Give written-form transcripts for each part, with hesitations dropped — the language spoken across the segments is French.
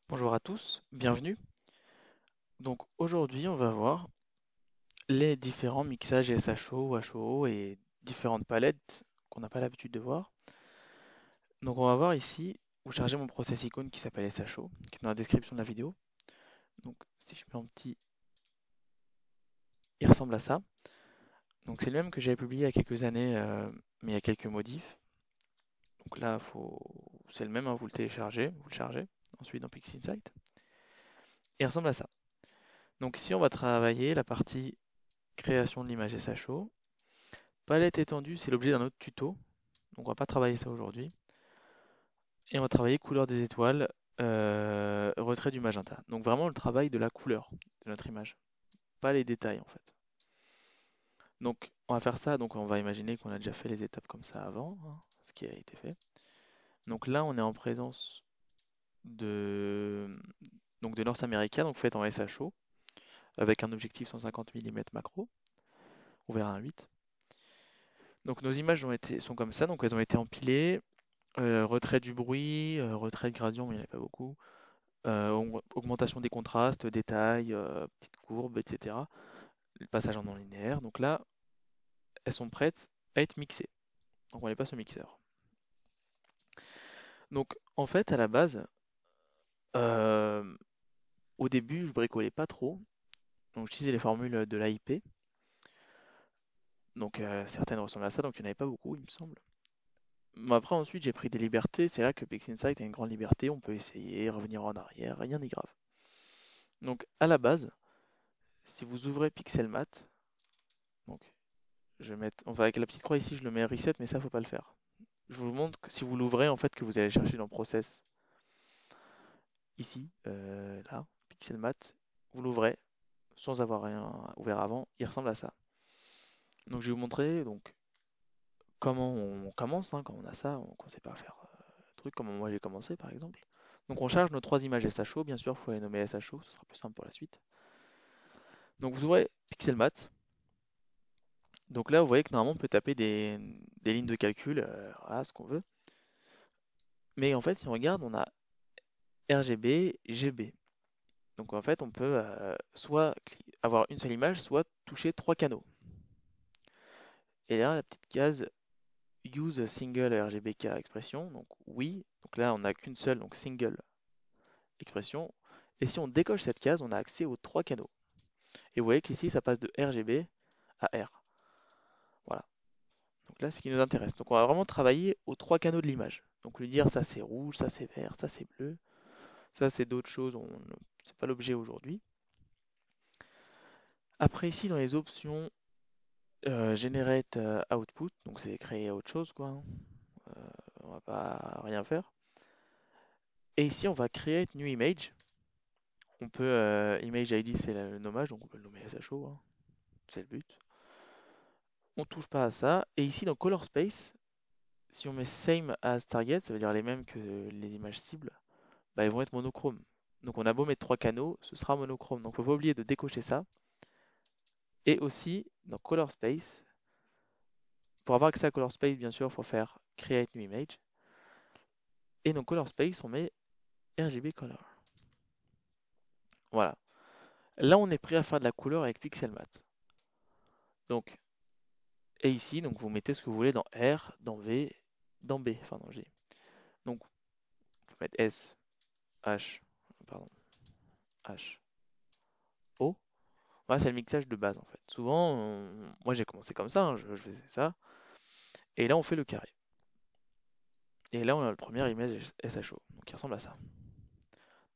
Bonjour à tous, bienvenue. Donc aujourd'hui, on va voir les différents mixages SHO, HO et différentes palettes qu'on n'a pas l'habitude de voir. Donc on va voir ici où charger mon process icône qui s'appelle SHO, qui est dans la description de la vidéo. Donc si je mets en petit, il ressemble à ça. Donc c'est le même que j'avais publié il y a quelques années, mais il y a quelques modifs. Donc là, c'est le même, hein, vous le téléchargez, vous le chargez, ensuite dans PixInsight. Il ressemble à ça. Donc ici, on va travailler la partie création de l'image SHO. Palette étendue, c'est l'objet d'un autre tuto, donc on va pas travailler ça aujourd'hui. Et on va travailler couleur des étoiles, retrait du magenta. Donc vraiment le travail de la couleur de notre image, pas les détails en fait. Donc on va faire ça, donc on va imaginer qu'on a déjà fait les étapes comme ça avant, hein, ce qui a été fait. Donc là on est en présence de, de North America, donc fait en SHO, avec un objectif 150 mm macro, on verra un 8. Donc nos images sont comme ça, donc elles ont été empilées, retrait du bruit, retrait de gradient, mais il n'y en avait pas beaucoup. Augmentation des contrastes, détails, petites courbes, etc. Le passage en non linéaire. Donc là, elles sont prêtes à être mixées. Donc on les passe au mixeur. Donc en fait, à la base, euh, au début, je bricolais pas trop. Donc j'utilisais les formules de l'AIP. Donc certaines ressemblent à ça, donc il n'y en avait pas beaucoup, il me semble. Mais après, ensuite, j'ai pris des libertés. C'est là que PixInsight a une grande liberté. On peut essayer, revenir en arrière, rien n'est grave. Donc à la base, si vous ouvrez Pixelmatte, donc on va avec la petite croix ici, je le mets reset, mais ça, faut pas le faire. Je vous montre que si vous l'ouvrez, en fait, que vous allez chercher dans Process, ici, là, Pixel Matte, vous l'ouvrez sans avoir rien ouvert avant, il ressemble à ça. Donc je vais vous montrer donc comment on commence, hein, quand on a ça, qu'on ne sait pas faire le truc, comme moi j'ai commencé par exemple. Donc on charge nos trois images SHO, bien sûr, il faut les nommer SHO, ce sera plus simple pour la suite. Donc vous ouvrez Pixel Matte. Donc là, vous voyez que normalement on peut taper des lignes de calcul, voilà, ce qu'on veut. Mais en fait, si on regarde, on a RGB, GB. Donc en fait, on peut soit avoir une seule image, soit toucher trois canaux. Et là, la petite case Use Single RGBK expression, donc oui. Donc là, on n'a qu'une seule, donc single expression. Et si on décoche cette case, on a accès aux trois canaux. Et vous voyez qu'ici, ça passe de RGB à R. Voilà. Donc là, c'est ce qui nous intéresse. Donc on va vraiment travailler aux trois canaux de l'image. Donc lui dire ça c'est rouge, ça c'est vert, ça c'est bleu, ça c'est d'autres choses, c'est pas l'objet aujourd'hui. Après ici dans les options, generate output, donc c'est créer autre chose quoi, hein. On va pas rien faire. Et ici on va create new image. On peut image ID c'est le nommage, donc on peut le nommer SHO, hein, c'est le but. On touche pas à ça. Et ici dans color space, si on met same as target, ça veut dire les mêmes que les images cibles, bah, ils vont être monochromes. Donc on a beau mettre trois canaux, ce sera monochrome. Donc faut pas oublier de décocher ça. Et aussi dans color space, pour avoir accès à color space, bien sûr, il faut faire create new image. Et dans color space, on met RGB color. Voilà. Là, on est prêt à faire de la couleur avec Pixel Matte. Donc, et ici, donc vous mettez ce que vous voulez dans R, dans V, dans B, enfin dans G. Donc, vous pouvez mettre S, H, pardon, H, O. Voilà, c'est le mixage de base en fait. Souvent, moi j'ai commencé comme ça, hein, je faisais ça. Et là, on fait le carré. Et là, on a le premier image SHO, donc qui ressemble à ça.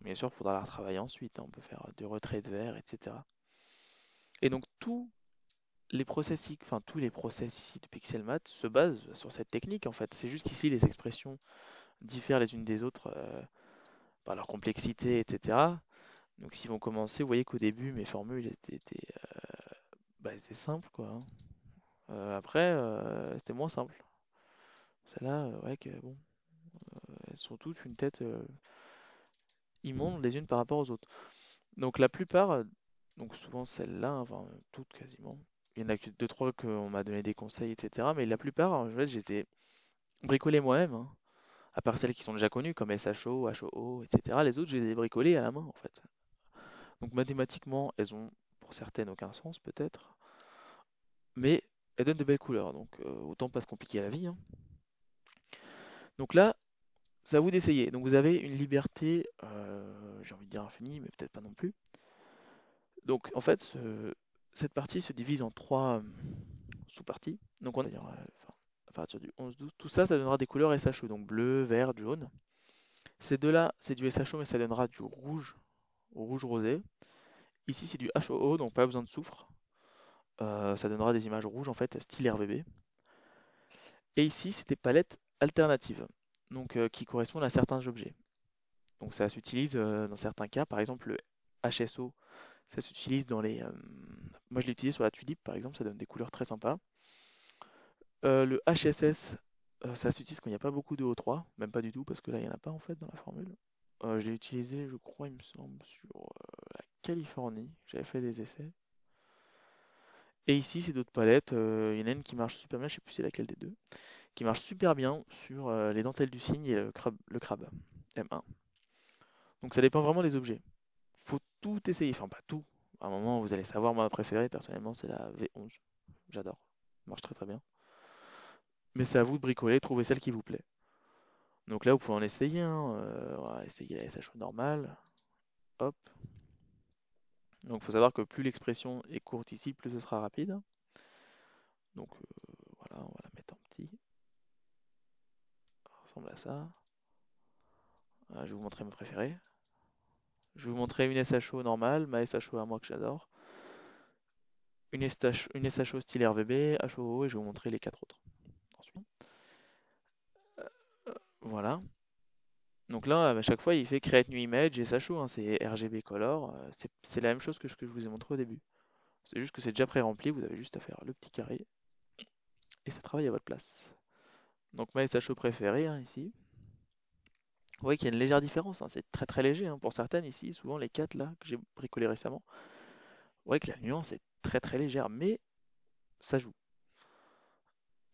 Bien sûr, il faudra la retravailler ensuite, hein. On peut faire du retrait de vert, etc. Et donc, tous les process ici de Pixelmatte se basent sur cette technique en fait. C'est juste qu'ici les expressions diffèrent les unes des autres par leur complexité, etc. Donc s'ils vont commencer, vous voyez qu'au début mes formules étaient simples quoi, hein. Après, c'était moins simple. Celles-là, ouais que bon, elles sont toutes une tête immonde les unes par rapport aux autres. Donc la plupart, donc souvent celles-là, hein, enfin toutes quasiment. Il y en a que deux trois qu'on m'a donné des conseils, etc. Mais la plupart, en fait, je les ai bricolées moi-même, hein. À part celles qui sont déjà connues, comme SHO, HOO, etc. Les autres, je les ai bricolées à la main, en fait. Donc mathématiquement, elles ont, pour certaines, aucun sens, peut-être, mais elles donnent de belles couleurs, donc autant pas se compliquer la vie, hein. Donc là, c'est à vous d'essayer. Donc vous avez une liberté, j'ai envie de dire infinie, mais peut-être pas non plus. Donc en fait, cette partie se divise en trois sous-parties. Donc on va dire, enfin, à partir du 11-12, tout ça, ça donnera des couleurs SHO, donc bleu, vert, jaune. Ces deux-là, c'est du SHO, mais ça donnera du rouge, rouge rosé. Ici, c'est du HOO, donc pas besoin de soufre. Ça donnera des images rouges, en fait, style RVB. Et ici, c'est des palettes alternatives, donc qui correspondent à certains objets. Donc ça s'utilise dans certains cas, par exemple le HSO, ça s'utilise dans les... moi je l'ai utilisé sur la tulipe par exemple, ça donne des couleurs très sympas. Le HSS, ça s'utilise quand il n'y a pas beaucoup de O3, même pas du tout, parce que là il n'y en a pas en fait dans la formule. Je l'ai utilisé, je crois, il me semble, sur la Californie, j'avais fait des essais. Et ici c'est d'autres palettes, il y en a une qui marche super bien, je sais plus c'est laquelle des deux, qui marche super bien sur les dentelles du cygne et le crabe M1. Donc ça dépend vraiment des objets. Faut tout essayer, enfin pas tout. À un moment, vous allez savoir, moi, ma préférée, personnellement, c'est la V11. J'adore. Marche très très bien. Mais c'est à vous de bricoler, trouver celle qui vous plaît. Donc là, vous pouvez en essayer, hein. On va essayer la SHO normale. Hop. Donc il faut savoir que plus l'expression est courte ici, plus ce sera rapide. Donc voilà, on va la mettre en petit. Ça ressemble à ça. Je vais vous montrer ma préférée. Je vais vous montrer une SHO normale, ma SHO à moi que j'adore. Une SHO style RVB, HOO, et je vais vous montrer les quatre autres. Ensuite. Voilà. Donc là, à chaque fois, il fait Create New Image et ça show, hein, c'est RGB Color. C'est la même chose que ce que je vous ai montré au début. C'est juste que c'est déjà pré-rempli, vous avez juste à faire le petit carré et ça travaille à votre place. Donc ma SHO préférée, hein, ici. Vous voyez qu'il y a une légère différence, hein, c'est très très léger, hein. Pour certaines ici, souvent les 4 là que j'ai bricolé récemment, vous voyez que la nuance est très très légère, mais ça joue.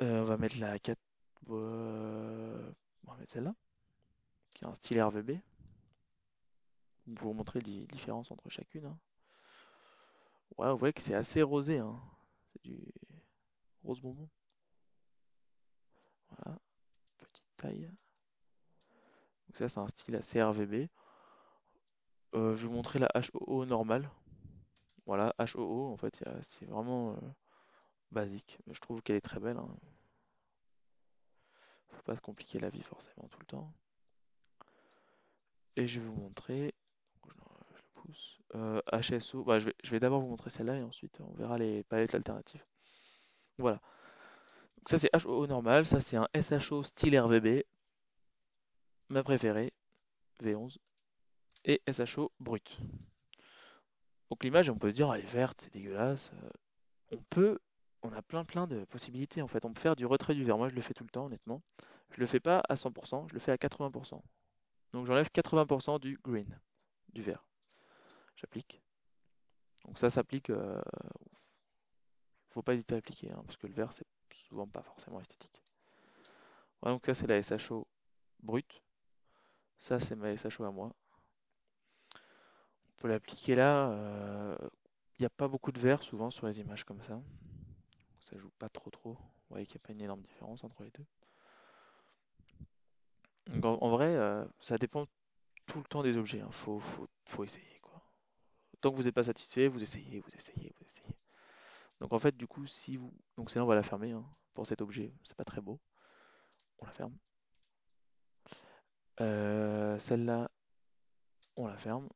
On va mettre la 4, on va mettre celle-là, qui a un style RVB, pour vous montrer les différences entre chacune, hein. Ouais, vous voyez que c'est assez rosé, hein. C'est du rose bonbon. Voilà, petite taille. Donc ça, c'est un style assez RVB. Je vais vous montrer la HOO normale. Voilà, HOO, en fait, c'est vraiment basique. Mais je trouve qu'elle est très belle, hein. Faut pas se compliquer la vie forcément tout le temps. Et je vais vous montrer, donc, je le pousse. HSO, bah, je vais d'abord vous montrer celle-là et ensuite on verra les palettes alternatives. Voilà, donc ça c'est HOO normal, ça c'est un SHO style RVB, ma préférée, V11, et SHO brut. Donc l'image, on peut se dire, elle est verte, c'est dégueulasse. On peut, on a plein de possibilités en fait. On peut faire du retrait du vert. Moi, je le fais tout le temps, honnêtement. Je le fais pas à 100%, je le fais à 80%. Donc j'enlève 80% du green, du vert. J'applique. Donc ça s'applique, faut pas hésiter à appliquer, hein, parce que le vert, c'est souvent pas forcément esthétique. Voilà, donc ça, c'est la SHO brute. Ça, c'est ma SHO à moi. On peut l'appliquer là. Il n'y a pas beaucoup de vert souvent sur les images comme ça. Ça joue pas trop. Vous voyez qu'il n'y a pas une énorme différence entre les deux. Donc en vrai, ça dépend tout le temps des objets, hein. Faut essayer, quoi. Tant que vous n'êtes pas satisfait, vous essayez. Donc en fait, du coup, si vous... Donc celle-là, on va la fermer, hein, pour cet objet. C'est pas très beau. On la ferme. Celle-là, on la ferme.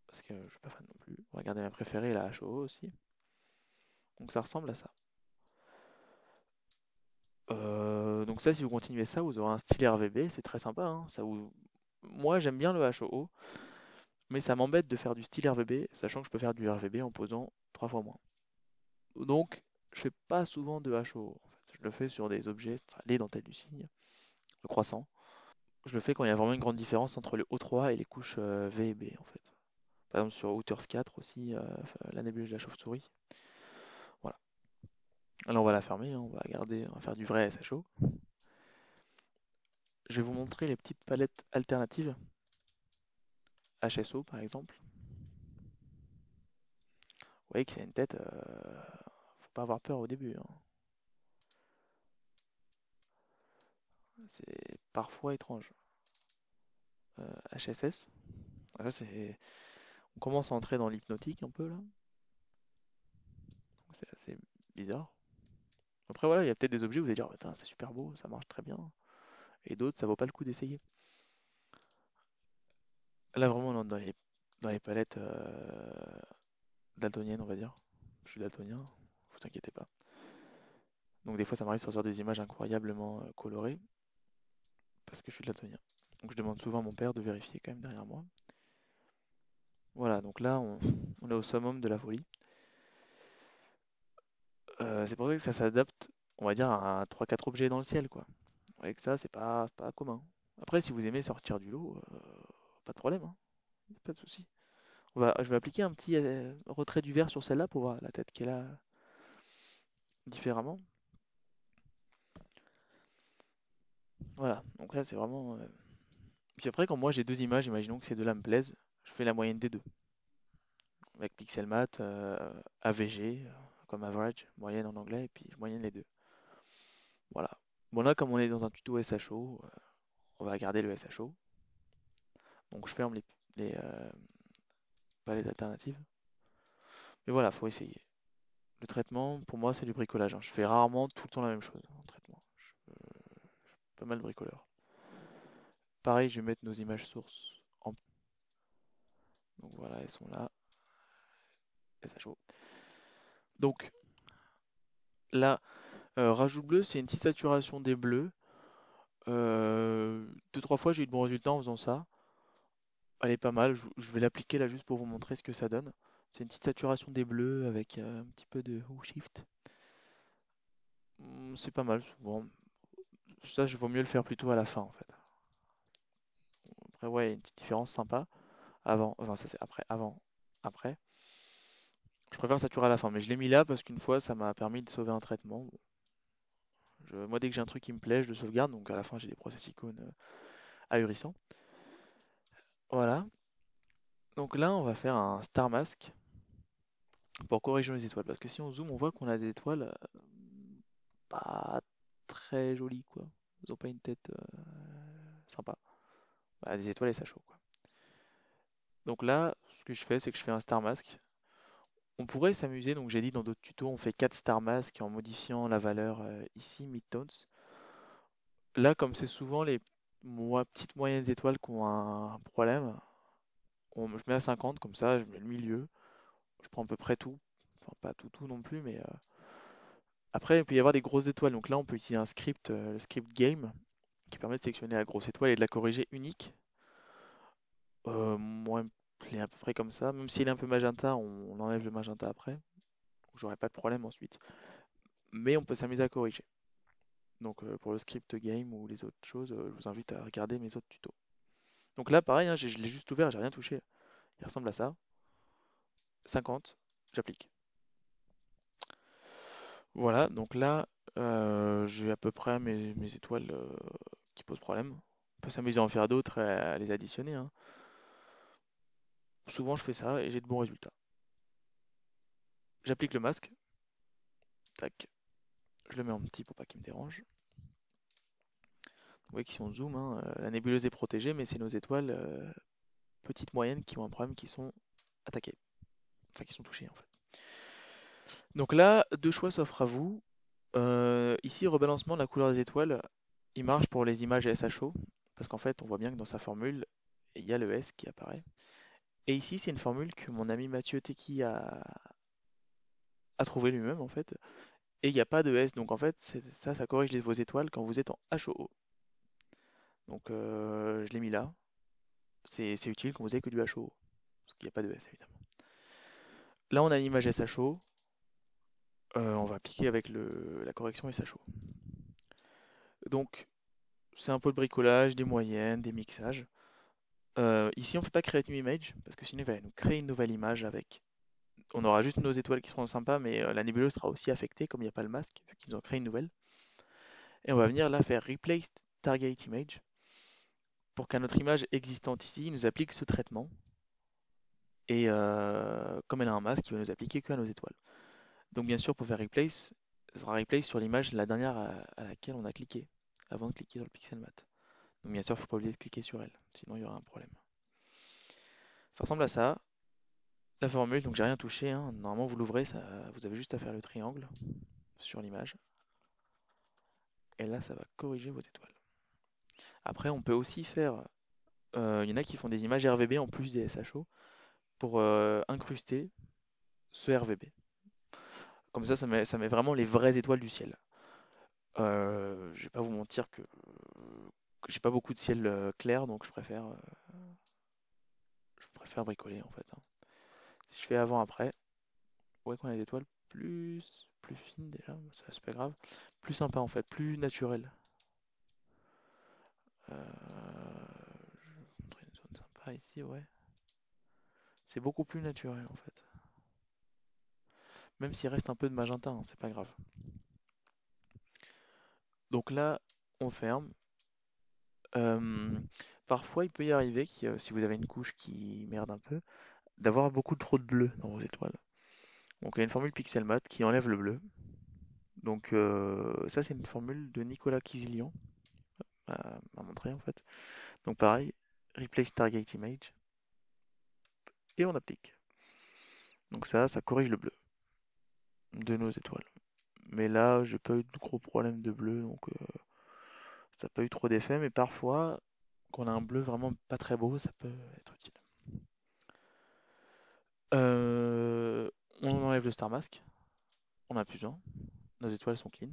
Parce que je suis pas fan non plus. Regardez ma préférée, la HO aussi. Donc ça ressemble à ça. Donc ça, si vous continuez ça, vous aurez un style RVB. C'est très sympa, hein. Moi, j'aime bien le HO, mais ça m'embête de faire du style RVB, sachant que je peux faire du RVB en posant 3 fois moins. Donc, je fais pas souvent de HO, en fait. Je le fais sur des objets, les dentelles du cygne, le croissant. Je le fais quand il y a vraiment une grande différence entre le O3 et les couches V et B, en fait. Par exemple, sur Hooters 4 aussi, la nébuleuse de la chauve-souris. Voilà. Alors, on va la fermer, hein, on va faire du vrai SHO. je vais vous montrer les petites palettes alternatives. HSO par exemple. Vous voyez que c'est une tête, faut pas avoir peur au début, hein. C'est parfois étrange. HSS. Là, on commence à entrer dans l'hypnotique un peu là. C'est assez bizarre. Après voilà, il y a peut-être des objets où vous allez dire, oh, putain, c'est super beau, ça marche très bien. Et d'autres, ça vaut pas le coup d'essayer. Là vraiment, on entre dans les palettes daltoniennes, on va dire. Je suis daltonien, vous inquiétez pas. Donc des fois, ça m'arrive de sortir des images incroyablement colorées parce que je suis daltonien. Donc je demande souvent à mon père de vérifier quand même derrière moi. Voilà, donc là, on est au summum de la folie. C'est pour ça que ça s'adapte, on va dire, à 3-4 objets dans le ciel, quoi. Avec ça, c'est pas commun. Après, si vous aimez sortir du lot, pas de problème, hein. Pas de souci. Je vais appliquer un petit retrait du verre sur celle-là pour voir la tête qu'elle a différemment. Voilà, donc là, c'est vraiment. Puis après, quand moi j'ai deux images, imaginons que ces deux-là me plaisent, je fais la moyenne des deux. Avec Pixelmath, AVG, comme average, moyenne en anglais, et puis je moyenne les deux. Voilà. Bon, là, comme on est dans un tuto SHO, on va garder le SHO. Donc je ferme pas les alternatives. Mais voilà, faut essayer. Le traitement, pour moi, c'est du bricolage, hein. Je fais rarement tout le temps la même chose en traitement. Pas mal de bricoleur. Pareil, je vais mettre nos images sources en. Donc voilà, elles sont là. SHO. Donc là, rajout bleu, c'est une petite saturation des bleus. Deux, trois fois, j'ai eu de bons résultats en faisant ça. Elle est pas mal. Je vais l'appliquer là juste pour vous montrer ce que ça donne. C'est une petite saturation des bleus avec un petit peu de shift. C'est pas mal. Bon, ça, je vaut mieux le faire plutôt à la fin en fait. Après, ouais, il y a une petite différence sympa. Avant, enfin, ça c'est après, avant, après. Je préfère saturer à la fin, mais je l'ai mis là parce qu'une fois, ça m'a permis de sauver un traitement. Bon, moi, dès que j'ai un truc qui me plaît, je le sauvegarde. Donc à la fin, j'ai des process icônes ahurissants. Voilà. Donc là, on va faire un star mask pour corriger les étoiles. Parce que si on zoome, on voit qu'on a des étoiles pas très jolies, quoi. Ils ont pas une tête sympa. Bah, des étoiles et ça chaud, quoi. Donc là, ce que je fais, c'est que je fais un star mask. On pourrait s'amuser, donc j'ai dit dans d'autres tutos, on fait 4 star masks en modifiant la valeur ici, midtones. Là, comme c'est souvent les petites moyennes étoiles qui ont un problème, je mets à 50, comme ça, je mets le milieu. Je prends à peu près tout. Enfin, pas tout non plus, mais après, il peut y avoir des grosses étoiles. Donc là, on peut utiliser un script, le script game, qui permet de sélectionner la grosse étoile et de la corriger unique. Moi, il est à peu près comme ça. Même s'il est un peu magenta, on enlève le magenta après. Donc j'aurai pas de problème ensuite. Mais on peut s'amuser à corriger. Donc pour le script game ou les autres choses, je vous invite à regarder mes autres tutos. Donc là, pareil, hein, je l'ai juste ouvert, j'ai rien touché. Il ressemble à ça. 50, j'applique. Voilà, donc là, j'ai à peu près mes étoiles qui posent problème. On peut s'amuser à en faire d'autres et à les additionner, hein. Souvent, je fais ça et j'ai de bons résultats. J'applique le masque. Tac. Je le mets en petit pour pas qu'il me dérange. Vous voyez que si on zoome, hein, la nébuleuse est protégée, mais c'est nos étoiles petites, moyennes qui ont un problème, qui sont attaquées. Enfin, qui sont touchées en fait. Donc là, deux choix s'offrent à vous. Ici, rebalancement de la couleur des étoiles, il marche pour les images SHO, parce qu'en fait, on voit bien que dans sa formule, il y a le S qui apparaît. Et ici, c'est une formule que mon ami Mathieu Teki a trouvé lui-même en fait. Et il n'y a pas de S, donc en fait, ça corrige vos étoiles quand vous êtes en HOO. Donc je l'ai mis là. C'est utile quand vous avez que du HO, parce qu'il n'y a pas de S évidemment. Là, on a une image SHO. On va appliquer avec la correction SHO. Donc, c'est un peu de bricolage, des moyennes, des mixages. Ici, on ne fait pas create new image, parce que sinon, il va nous créer une nouvelle image avec. On aura juste nos étoiles qui seront sympas, mais la nébuleuse sera aussi affectée, comme il n'y a pas le masque, vu qu'ils nous ont créé une nouvelle. Et on va venir là faire replace target image. pour qu'à notre image existante ici, il nous applique ce traitement. Et comme elle a un masque, il va nous appliquer que à nos étoiles. Donc bien sûr, pour faire replace, ce sera replace sur l'image la dernière à laquelle on a cliqué, avant de cliquer sur le pixel mat. Donc bien sûr, il ne faut pas oublier de cliquer sur elle, sinon il y aura un problème. Ça ressemble à ça. La formule, donc j'ai rien touché, hein. Normalement vous l'ouvrez, vous avez juste à faire le triangle sur l'image. Et là, ça va corriger vos étoiles. Après, on peut aussi faire, il y en a qui font des images RVB en plus des SHO pour incruster ce RVB. Comme ça met vraiment les vraies étoiles du ciel. Je vais pas vous mentir que j'ai pas beaucoup de ciel clair, donc je préfère bricoler en fait, hein. Si je fais avant-après, vous voyez qu'on a des étoiles plus fines déjà, ça c'est pas grave, plus sympa en fait, plus naturel. Je vais vous montrer une zone sympa ici, ouais. C'est beaucoup plus naturel en fait. Même s'il reste un peu de magenta, hein, c'est pas grave. Donc là, on ferme. Euh, Parfois, il peut y arriver, si vous avez une couche qui merde un peu, d'avoir beaucoup trop de bleu dans vos étoiles. Donc il y a une formule Pixelmatte qui enlève le bleu. Donc ça, c'est une formule de Nicolas Kizilian m'a montré en fait. Donc pareil, replace target image et on applique. Donc ça corrige le bleu de nos étoiles. Mais là, j'ai pas eu de gros problèmes de bleu, donc ça n'a pas eu trop d'effet. Mais parfois, quand on a un bleu vraiment pas très beau, ça peut être utile. Euh, on enlève le star mask, on n'a plus besoin. Nos étoiles sont clean.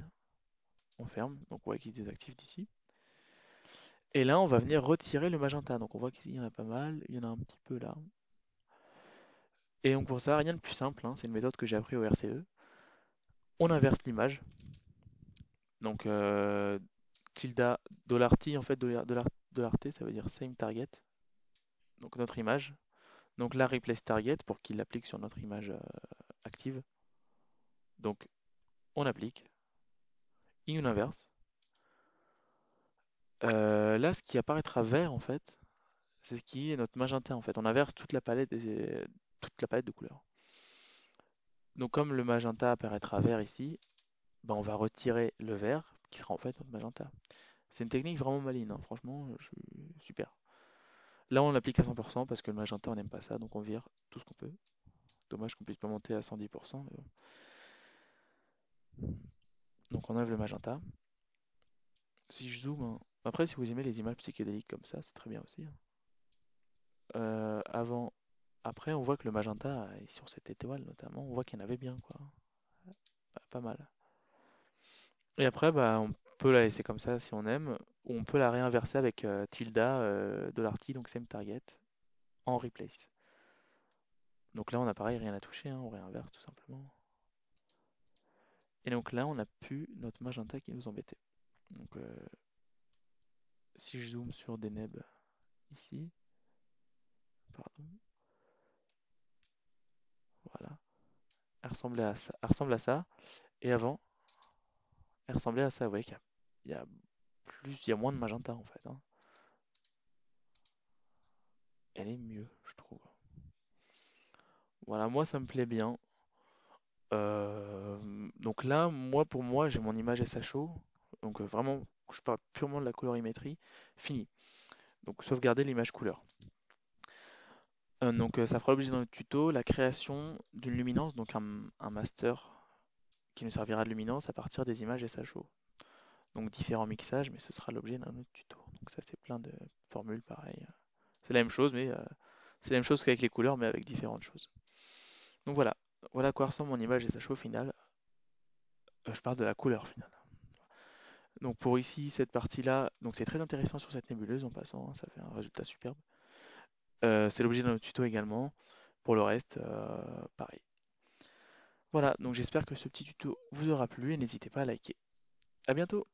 On ferme, donc on voit qu'il se désactive d'ici. Et là, on va venir retirer le magenta. Donc on voit qu'il y en a pas mal, il y en a un petit peu là. Et donc pour ça, rien de plus simple, hein, c'est une méthode que j'ai appris au RCE. On inverse l'image. Donc tilde $t, en fait, $t, ça veut dire same target. Donc notre image. Donc là, replace target pour qu'il l'applique sur notre image active. Donc on applique, il nous inverse. Là, ce qui apparaîtra vert, en fait, c'est ce qui est notre magenta, en fait. On inverse toute la palette de couleurs. Donc comme le magenta apparaîtra vert ici, ben, on va retirer le vert, qui sera en fait notre magenta. C'est une technique vraiment maligne, hein. Franchement, super. Là, on l'applique à 100% parce que le magenta, on n'aime pas ça, donc on vire tout ce qu'on peut. Dommage qu'on puisse pas monter à 110%, mais bon. Donc on enlève le magenta. Si je zoome, hein. Après, si vous aimez les images psychédéliques comme ça, c'est très bien aussi, hein. Avant, après, on voit que le magenta, et sur cette étoile notamment, on voit qu'il y en avait bien, quoi. Pas mal. Et après, bah, on peut la laisser comme ça si on aime, ou on peut la réinverser avec tilda $t, donc same target, en replace. Donc là, on a pareil, rien à toucher, hein, on réinverse tout simplement. Et donc là, on n'a plus notre magenta qui nous embêtait. Donc si je zoome sur Deneb ici, pardon, voilà, elle ressemble à ça. Et avant, elle ressemblait à ça. Vous voyez qu'il y a moins de magenta en fait, hein. Elle est mieux, je trouve. Voilà, moi ça me plaît bien. Donc là, pour moi, j'ai mon image SHO. Donc vraiment, je parle purement de la colorimétrie. Fini. Donc sauvegarder l'image couleur. Donc ça fera l'objet dans notre tuto, la création d'une luminance, donc un master qui nous servira de luminance à partir des images SHO. Donc différents mixages, mais ce sera l'objet d'un autre tuto. Donc ça c'est plein de formules pareilles. C'est la même chose, mais c'est la même chose qu'avec les couleurs, mais avec différentes choses. Donc voilà à quoi ressemble mon image SHO finale. Je parle de la couleur finale. Donc pour ici, cette partie-là, donc c'est très intéressant sur cette nébuleuse en passant, hein, ça fait un résultat superbe. C'est l'objet d'un autre tuto également. Pour le reste, pareil. Voilà, donc j'espère que ce petit tuto vous aura plu et n'hésitez pas à liker. À bientôt!